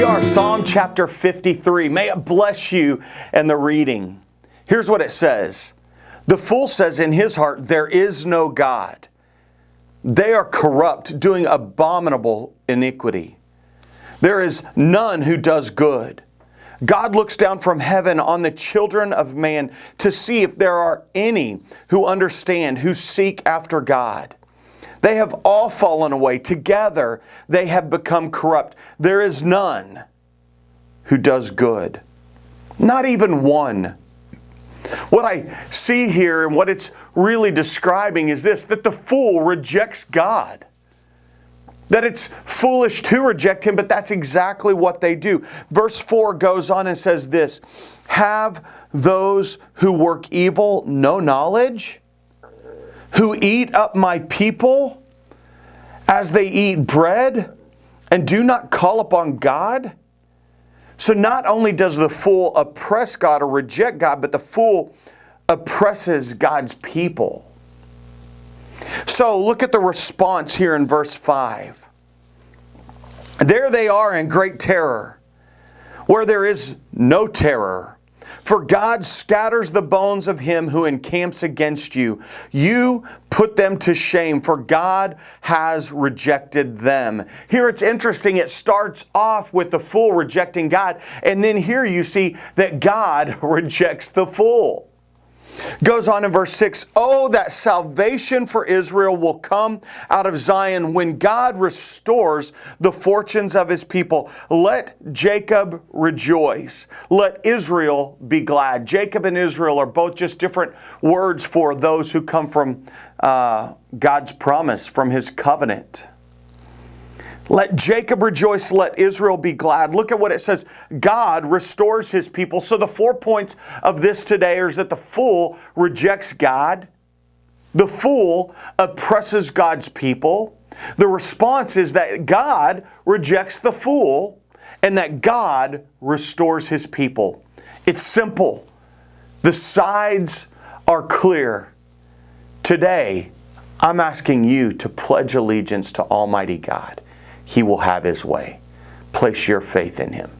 are Psalm chapter 53. May it bless you in the reading. Here's what it says. The fool says in his heart, there is no God. They are corrupt, doing abominable iniquity. There is none who does good. God looks down from heaven on the children of man to see if there are any who understand, who seek after God. They have all fallen away. Together they have become corrupt. There is none who does good. Not even one. What I see here and what it's really describing is this, that the fool rejects God. That it's foolish to reject Him, but that's exactly what they do. Verse 4 goes on and says this, have those who work evil no knowledge? Who eat up my people as they eat bread and do not call upon God? So not only does the fool oppress God or reject God, but the fool oppresses God's people. So look at the response here in verse 5. There they are in great terror, where there is no terror. For God scatters the bones of him who encamps against you. You put them to shame, for God has rejected them. Here it's interesting. It starts off with the fool rejecting God, and then here you see that God rejects the fool. Goes on in verse 6, oh, that salvation for Israel will come out of Zion when God restores the fortunes of His people. Let Jacob rejoice. Let Israel be glad. Jacob and Israel are both just different words for those who come from God's promise, from His covenant. Let Jacob rejoice, let Israel be glad. Look at what it says. God restores His people. So the 4 points of this today is that the fool rejects God. The fool oppresses God's people. The response is that God rejects the fool and that God restores His people. It's simple. The sides are clear. Today, I'm asking you to pledge allegiance to Almighty God. He will have His way. Place your faith in Him.